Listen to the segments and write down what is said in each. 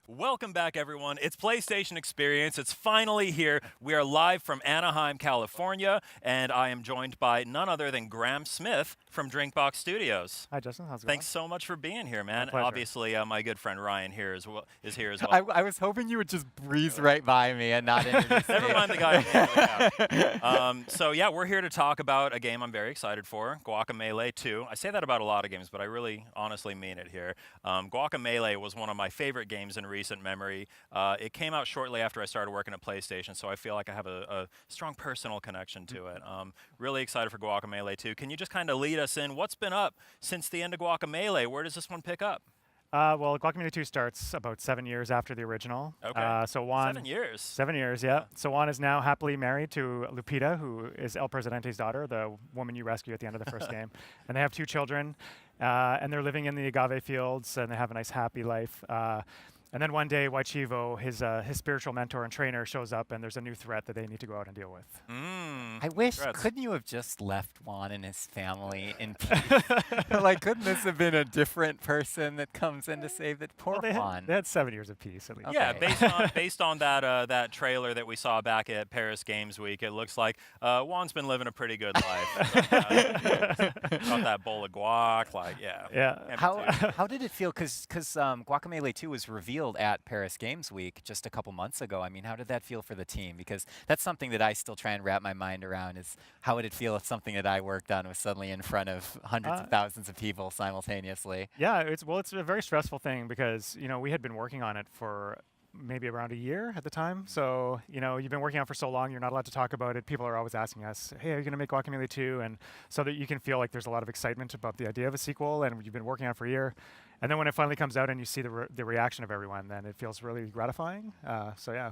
Welcome back, everyone. It's PlayStation Experience. It's finally here. We are live from Anaheim, California, and I am joined by none other than Graham Smith from Drinkbox Studios. Hi, Justin. How's it going? Thanks so much for being here, man. pleasure. Obviously, my good friend Ryan here is here as well. I was hoping you would just breeze right by me and not introduce me. Never mind the guy. So yeah, we're here to talk about a game I'm very excited for, Guacamelee 2. I say that about a lot of games, but I really honestly mean it here. Guacamelee was one of my favorite games in recent memory. It came out shortly after I started working at PlayStation, so I feel like I have a strong personal connection to it. Really excited for Guacamelee 2. Can you just kind of lead us in? What's been up since the end of Guacamelee? Where does this one pick up? Well, Guacamelee 2 starts about 7 years after the original. Okay. So Juan, 7 years. 7 years, yeah. So Juan is now happily married to Lupita, who is El Presidente's daughter, the woman you rescue at the end of the first game. And they have 2 children, and they're living in the agave fields, and they have a nice, happy life. And then one day, Waichivo, his spiritual mentor and trainer, shows up, and there's a new threat that they need to go out and deal with. I wish, couldn't you have just left Juan and his family in peace? Like, couldn't this have been a different person that comes in to save it? Poor Juan. They had 7 years of peace, at least. Okay. Yeah, based on that trailer that we saw back at Paris Games Week, it looks like Juan's been living a pretty good life. Got that bowl of guac, like, yeah. Yeah. How did it feel? Because Guacamelee 2 was revealed at Paris Games Week just a couple months ago. I mean, how did that feel for the team? Because that's something that I still try and wrap my mind around, is how would it feel if something that I worked on was suddenly in front of hundreds of thousands of people simultaneously? Yeah, it's a very stressful thing because, we had been working on it for maybe around a year at the time. So, you've been working on it for so long, you're not allowed to talk about it. People are always asking us, hey, are you going to make Guacamelee 2? And so that you can feel like there's a lot of excitement about the idea of a sequel, and you've been working on it for a year. And then when it finally comes out and you see the reaction of everyone, then it feels really gratifying. So, yeah.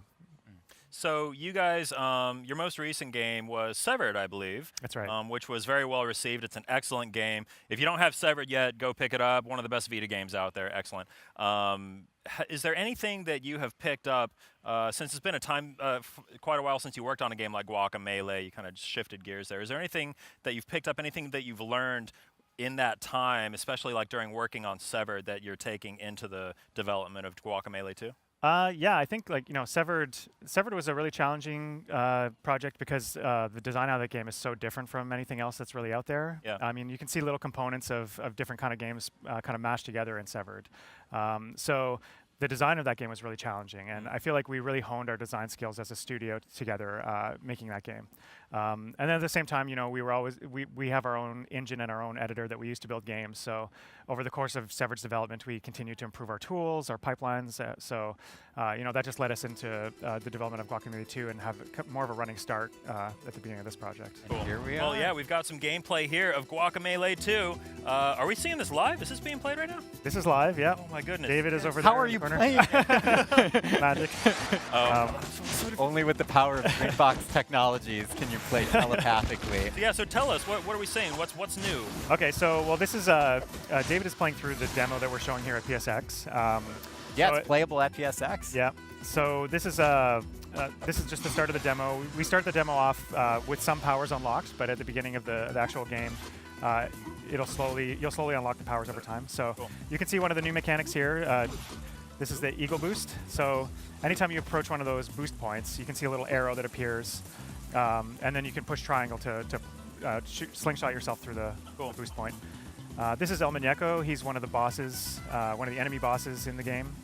So you guys, your most recent game was Severed, I believe. That's right. Which was very well received. It's an excellent game. If you don't have Severed yet, go pick it up. One of the best Vita games out there. Excellent. Is there anything that you have picked up since it's been quite a while since you worked on a game like Guacamelee? You kind of shifted gears there. Is there anything that you've picked up, anything that you've learned in that time, especially like during working on Severed, that you're taking into the development of Guacamelee 2? Yeah, I think Severed was a really challenging project because the design of that game is so different from anything else that's really out there. Yeah. I mean, you can see little components of different kind of games kind of mashed together in Severed. So the design of that game was really challenging, and I feel like we really honed our design skills as a studio together making that game. And then at the same time, we have our own engine and our own editor that we use to build games. So over the course of Severed's development, we continued to improve our tools, our pipelines. That just led us into the development of Guacamelee 2 and have more of a running start at the beginning of this project. Cool. Here we are. Well, yeah, we've got some gameplay here of Guacamelee 2. Are we seeing this live? Is this being played right now? This is live, yeah. Oh my goodness. David is over there. How are you in the playing? Magic. Only with the power of Drinkbox technologies can you play telepathically. Yeah, so tell us, what are we saying? What's new? Okay, so this is David is playing through the demo that we're showing here at PSX. Yeah, it's playable at PSX. Yeah. So this is just the start of the demo. We start the demo off with some powers unlocked, but at the beginning of the actual game, you'll slowly unlock the powers over time. So you can see one of the new mechanics here. This is the Eagle Boost. So anytime you approach one of those boost points, you can see a little arrow that appears, and then you can push triangle to slingshot yourself through the boost point. This is El Muñeco. He's one of the bosses, one of the enemy bosses in the game.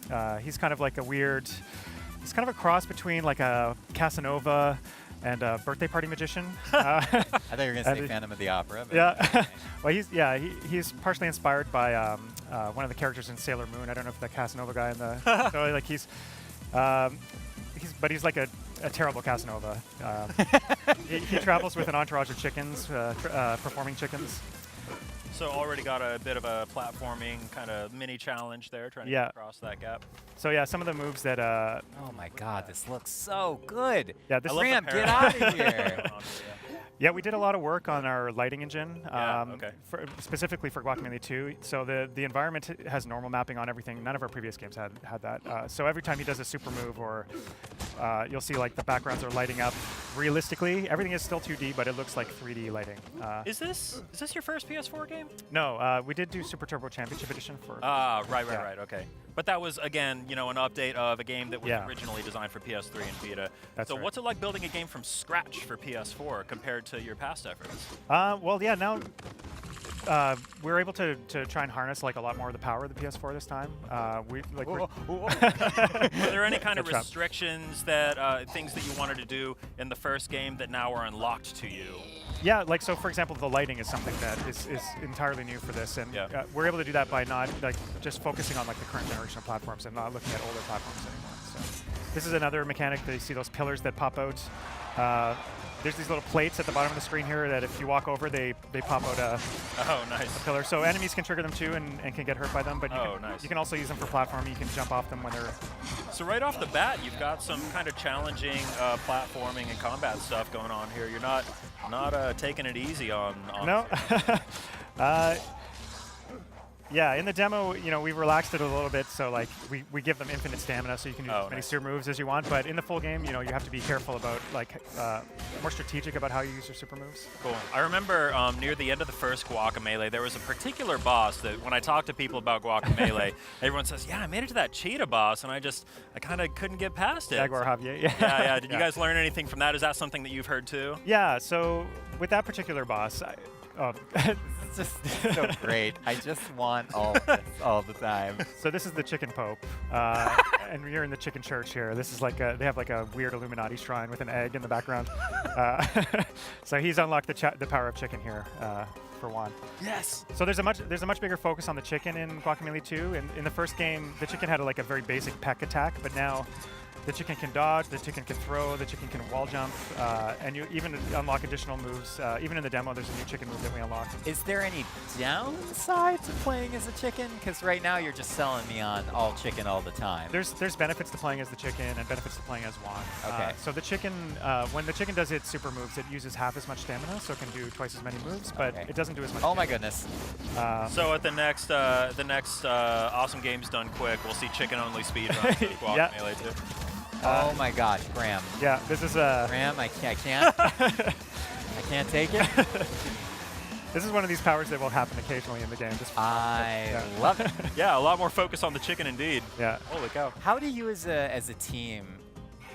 He's kind of like he's kind of a cross between like a Casanova and a birthday party magician. I thought you were going to say Phantom of the Opera. But yeah. Well, he's partially inspired by one of the characters in Sailor Moon. I don't know if the Casanova guy in the so like he's like a terrible Casanova. He travels with an entourage of chickens, performing chickens. So already got a bit of a platforming kind of mini challenge there, trying to get across that gap. So yeah, some of the moves that. Oh my God, this looks so good. Yeah, Ram, get out of here. Yeah, we did a lot of work on our lighting engine, okay. Specifically for Guacamelee 2. So the environment has normal mapping on everything. None of our previous games had that. So every time he does a super move, or you'll see like the backgrounds are lighting up realistically, everything is still 2D, but it looks like 3D lighting. Is this your first PS4 game? No, we did do Super Turbo Championship Edition for. Right. Okay. But that was, again, an update of a game that was Yeah. originally designed for PS3 and Vita. That's so right. what's it like building a game from scratch for PS4 compared to your past efforts? Well, yeah, now we're able to try and harness like a lot more of the power of the PS4 this time. We're Were there any kind of Good job. restrictions that things that you wanted to do in the first game that now are unlocked to you? Yeah, like so. For example, the lighting is something that is entirely new for this, and Yeah. we're able to do that by not just focusing on like the current generation of platforms and not looking at older platforms anymore. So this is another mechanic that you see those pillars that pop out. There's these little plates at the bottom of the screen here that if you walk over, they pop out a Oh, nice. pillar. So enemies can trigger them too and can get hurt by them. But Nice. you can also use them for platforming. You can jump off them when they're. So right off the bat, you've got some kind of challenging platforming and combat stuff going on here. You're not taking it easy on. No. Yeah, in the demo, we relaxed it a little bit, so like we give them infinite stamina, so you can use as many super moves as you want. But in the full game, you have to be careful about more strategic about how you use your super moves. Cool. I remember near the end of the first Guacamelee, there was a particular boss that when I talk to people about Guacamelee, everyone says, "Yeah, I made it to that cheetah boss, and I kind of couldn't get past it." Jaguar Javier, yeah. Yeah. Did you guys learn anything from that? Is that something that you've heard too? Yeah. So with that particular boss, It's just so great. I just want all this all the time. So this is the Chicken Pope, and you're in the Chicken Church here. This is like they have like a weird Illuminati shrine with an egg in the background. So he's unlocked the power of chicken here for one. Yes. So there's a much bigger focus on the chicken in Guacamelee 2. In the first game, the chicken had a very basic peck attack, but now the chicken can dodge, the chicken can throw, the chicken can wall jump, and you even unlock additional moves. Even in the demo, there's a new chicken move that we unlock. Is there any downside to playing as a chicken? Because right now you're just selling me on all chicken all the time. There's benefits to playing as the chicken and benefits to playing as Juan. Okay. So the chicken, when the chicken does its super moves, it uses half as much stamina, so it can do twice as many moves, but Okay. it doesn't do as much. Oh my goodness. So at the next Awesome Games Done Quick, we'll see chicken-only speedruns of Yeah. Guacamelee 2. Oh my gosh, Graham. Yeah, this is Graham, I can't. I can't take it. this is one of these powers that will happen occasionally in the game. Just for fun, I but, love it. Yeah, a lot more focus on the chicken indeed. yeah. Holy cow. How do you as a team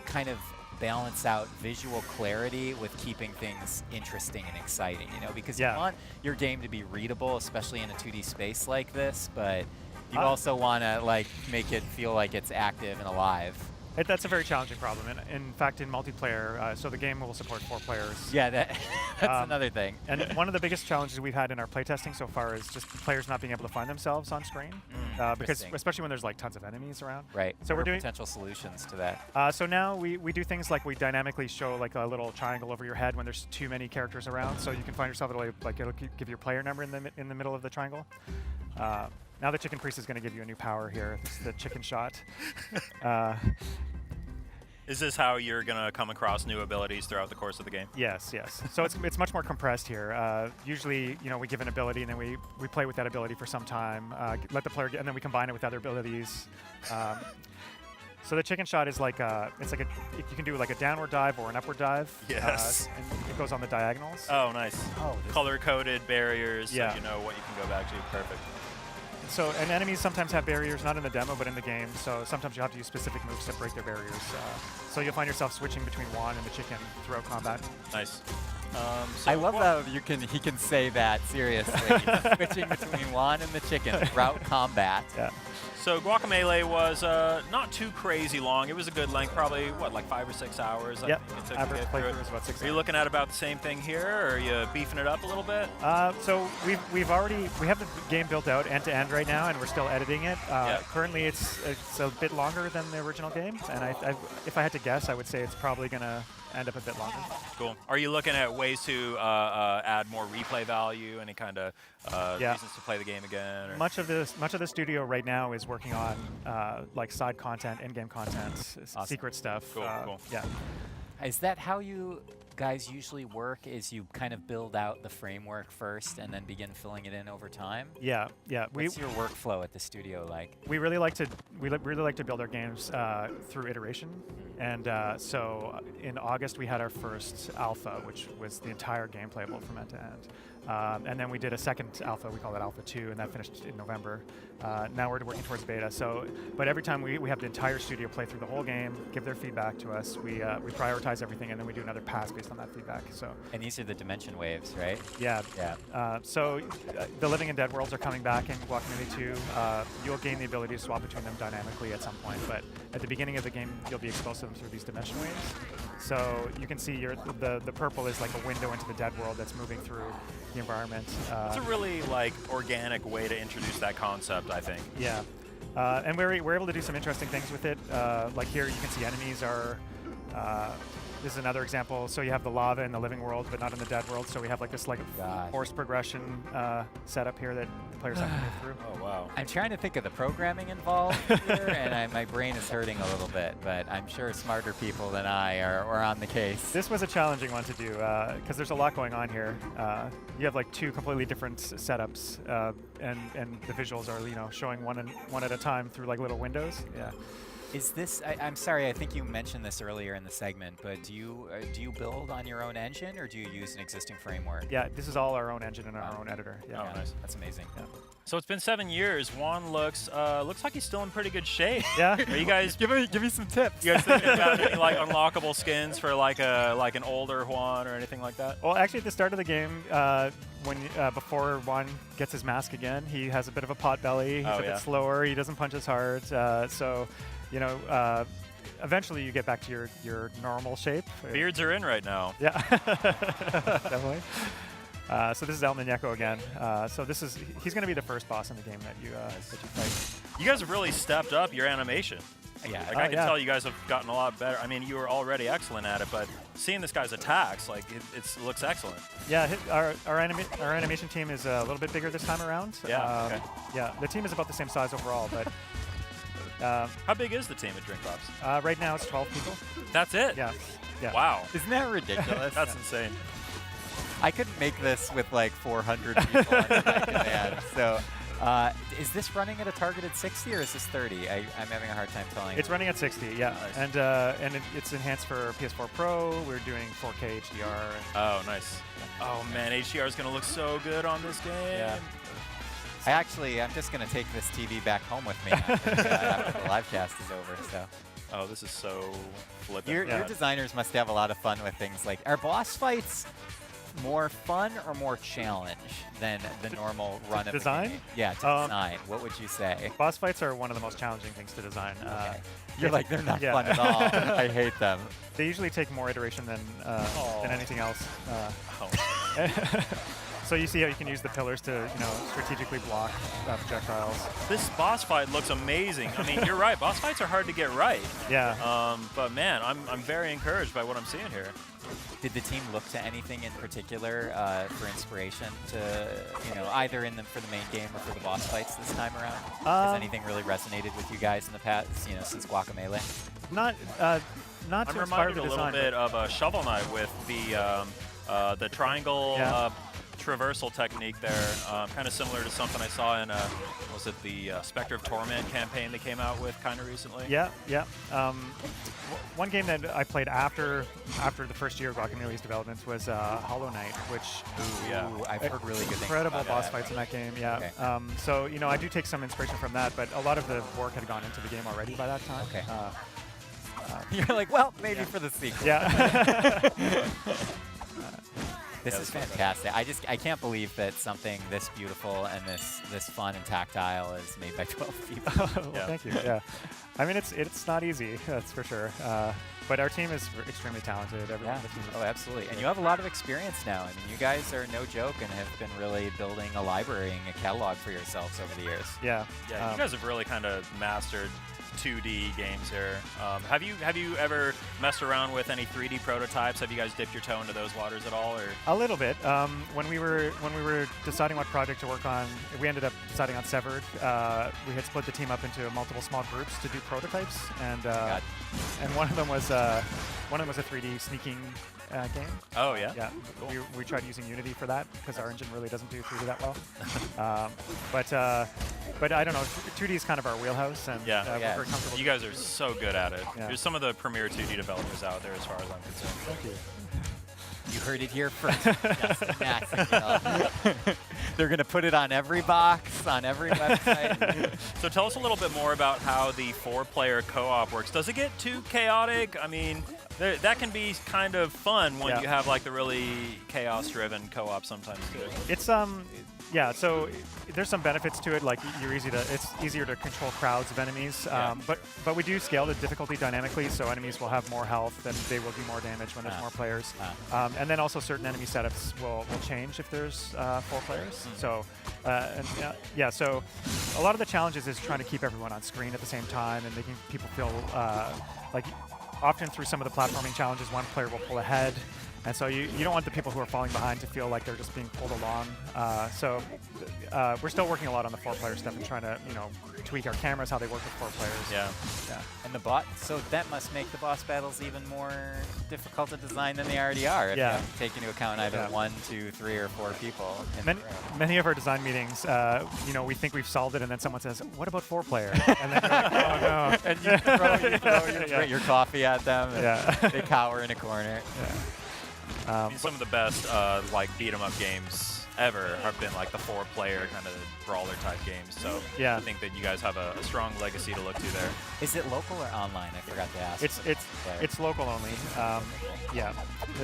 kind of balance out visual clarity with keeping things interesting and exciting, because Yeah. you want your game to be readable, especially in a 2D space like this, but you Uh, also want to make it feel like it's active and alive. That's a very challenging problem. And in fact, in multiplayer, so the game will support 4 players. Yeah, that's another thing. And one of the biggest challenges we've had in our playtesting so far is just players not being able to find themselves on screen, because Interesting. especially when there's tons of enemies around. Right. So What we're are doing potential solutions to that. So now we do things like we dynamically show a little triangle over your head when there's too many characters around, so you can find yourself it'll give your player number in the middle of the triangle. Now the Chicken Priest is going to give you a new power here. This is the Chicken Shot. Is this how you're going to come across new abilities throughout the course of the game? Yes. So it's much more compressed here. Usually, we give an ability and then we play with that ability for some time, let the player and then we combine it with other abilities. So the Chicken Shot is you can do a downward dive or an upward dive. Yes. And it goes on the diagonals. Oh, nice. Oh, Color-coded barriers, Yeah. so you know what you can go back to. Perfect. And enemies sometimes have barriers, not in the demo, but in the game. So sometimes you have to use specific moves to break their barriers. So you'll find yourself switching between Juan and the chicken throughout combat. Nice. I love how he can say that seriously. Switching between Juan and the chicken throughout combat. Yeah. So Guacamelee was not too crazy long. It was a good length, probably, 5 or 6 hours? I Yep. think it took Average to get through it. playthrough is about 6 Are you looking at about the same thing here, or are you beefing it up a little bit? So we have the game built out end to end right now, and we're still editing it. Currently, it's a bit longer than the original game, and if I had to guess, I would say it's probably going to end up a bit longer. Cool. Are you looking at ways to add more replay value? Any kind of reasons to play the game again? Or? Much of the studio right now is working on side content, in-game content, Awesome. secret stuff. Cool. Yeah. Is that how you guys usually work is you kind of build out the framework first and then begin filling it in over time? Yeah, yeah. What's your workflow at the studio like? We really like to build our games through iteration, and so in August we had our first alpha, which was the entire game playable from end to end. And then we did a second alpha, we call it Alpha 2, and that finished in November. Now we're working towards beta. So, but every time we have the entire studio play through the whole game, give their feedback to us, we prioritize everything, and then we do another pass based on that feedback. So. And these are the dimension waves, right? Yeah. Yeah. So the living and dead worlds are coming back in Guacamelee 2. You'll gain the ability to swap between them dynamically at some point, but at the beginning of the game, you'll be exposed to them through these dimension waves. So you can see the purple is like a window into the dead world that's moving through the environment. It's a really like organic way to introduce that concept, I think. Yeah, and we're able to do some interesting things with it. Like here, you can see enemies are. This is another example. So you have the lava in the living world, but not in the dead world. So we have like this horse progression setup here that the players have to move through. Oh wow! I'm trying to think of the programming involved here, and my brain is hurting a little bit. But I'm sure smarter people than I are on the case. This was a challenging one to do because there's a lot going on here. You have like two completely different setups, and the visuals are showing one at a time through like little windows. Yeah. Is this? I'm sorry. I think you mentioned this earlier in the segment, but do you build on your own engine or do you use an existing framework? Yeah, this is all our own engine and our own editor. Yeah. Oh, nice. That's amazing. Yeah. So it's been 7 years. Juan looks like he's still in pretty good shape. Yeah. Are you guys give me some tips? You guys thinking about any like unlockable skins for like an older Juan or anything like that? Well, actually, at the start of the game, before Juan gets his mask again, he has a bit of a pot belly. He's a bit slower. He doesn't punch as hard. So. Eventually you get back to your normal shape. Beards are in right now. Yeah, definitely. So this is El Muñeco again. So he's going to be the first boss in the game that you fight. You guys have really stepped up your animation. Yeah, I can tell you guys have gotten a lot better. I mean, you were already excellent at it, but seeing this guy's attacks, like it looks excellent. Yeah, our animation team is a little bit bigger this time around. Yeah. Okay. Yeah, the team is about the same size overall, but. How big is the team at DrinkBox? Right now it's 12 people. That's it? Yeah. Wow. Isn't that ridiculous? That's insane. I couldn't make this with like 400 people under my command. So is this running at a targeted 60 or is this 30? I'm having a hard time telling. It's running at 60, yeah. Nice. And it's enhanced for PS4 Pro. We're doing 4K HDR. Oh, nice. Oh, man, HDR is going to look so good on this game. Yeah. I'm just going to take this TV back home with me after the live cast is over. So. Oh, this is so flippant. Your designers must have a lot of fun with things like, are boss fights more fun or more challenge than the normal run of design? The game? Yeah, to design. What would you say? Boss fights are one of the most challenging things to design. Okay. You're like, they're not fun at all. I hate them. They usually take more iteration than anything else. So you see how you can use the pillars to, strategically block projectiles. This boss fight looks amazing. I mean, you're right. Boss fights are hard to get right. Yeah. But man, I'm very encouraged by what I'm seeing here. Did the team look to anything in particular for inspiration to, either for the main game or for the boss fights this time around? Has anything really resonated with you guys in the past, since Guacamelee? Not I'm reminded a little bit of Shovel Knight with the triangle. Traversal technique there, kind of similar to something I saw in was it the Spectre of Torment campaign they came out with kind of recently? Yeah. One game that I played after the first year of Guacamelee's development was Hollow Knight, which I've heard really good things. Incredible boss fights in that game. Yeah. Okay. So I do take some inspiration from that, but a lot of the work had gone into the game already by that time. Okay. You're like, well, maybe for the sequel. Yeah. This is fantastic. I can't believe that something this beautiful and this fun and tactile is made by 12 people. Well, thank you. Yeah, I mean it's not easy, that's for sure. But our team is extremely talented. Everyone on the team is absolutely. And you have a lot of experience now. I mean, you guys are no joke and have been really building a library and a catalog for yourselves over the years. Yeah. Yeah. You guys have really kind of mastered 2D games here. Have you ever messed around with any 3D prototypes? Have you guys dipped your toe into those waters at all, or? A little bit. When we were deciding what project to work on, we ended up deciding on Severed. We had split the team up into multiple small groups to do prototypes, and one of them was One of them was a 3D sneaking game. Oh yeah. Yeah, Cool. we tried using Unity for that because our engine really doesn't do 3D that well. But I don't know. 2D is kind of our wheelhouse, and Yeah. we're very comfortable. You guys are so good at it. Yeah. You're some of the premier 2D developers out there, as far as I'm concerned. Thank you. You heard it here first. Justin Maxwell. They're going to put it on every box, on every website. So tell us a little bit more about how the 4-player co-op works. Does it get too chaotic? I mean, that can be kind of fun when you have like the really chaos-driven co-op sometimes too. It's yeah. So there's some benefits to it. Like it's easier to control crowds of enemies. But we do scale the difficulty dynamically, so enemies will have more health and they will do more damage when there's more players. And then also certain enemy setups will change if there's 4 players. So so a lot of the challenges is trying to keep everyone on screen at the same time and making people feel like. Often through some of the platforming challenges, one player will pull ahead, and so you don't want the people who are falling behind to feel like they're just being pulled along. So we're still working a lot on the 4-player stuff and trying to tweak our cameras how they work with 4 players. Yeah. And so that must make the boss battles even more difficult to design than they already are. If you have to take into account either 1, 2, 3, or 4 people. Many of our design meetings, we think we've solved it, and then someone says, "What about 4-player?" And then you're like, "Oh no!" And you throw your coffee at them, and they cower in a corner. I mean, some of the best like beat 'em up games ever have been like the 4-player kind of brawler type games. So I think that you guys have a strong legacy to look to there. Is it local or online? I forgot to ask. It's local only. Yeah,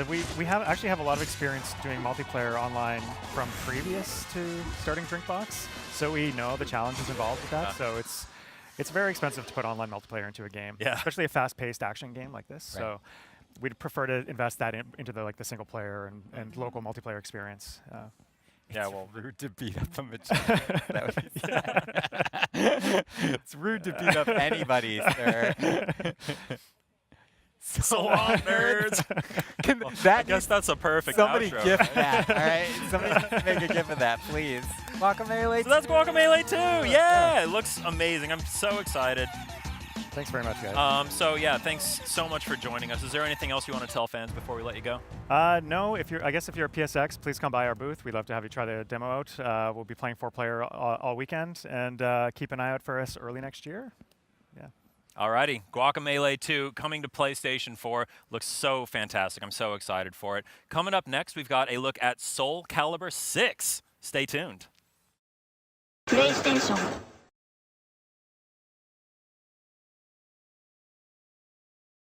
we actually have a lot of experience doing multiplayer online from previous to starting Drinkbox, so we know the challenges involved with that. So it's very expensive to put online multiplayer into a game, especially a fast-paced action game like this. Right. So we'd prefer to invest that into the single player and local multiplayer experience. Well, rude to beat up a magician. That would be sad. It's rude to beat up anybody, sir. So long, nerds. I guess that's a perfect Somebody outro. GIF that, all right? Somebody make a GIF of that, please. Guacamelee. So that's Guacamelee 2. Yeah, it looks amazing. I'm so excited. Thanks very much, guys. So yeah, thanks so much for joining us. Is there anything else you want to tell fans before we let you go? No. I guess if you're a PSX, please come by our booth. We'd love to have you try the demo out. We'll be playing 4-player all weekend, and keep an eye out for us early next year. Yeah. Alrighty, Guacamelee 2 coming to PlayStation 4. Looks so fantastic. I'm so excited for it. Coming up next, we've got a look at Soul Calibur 6. Stay tuned. PlayStation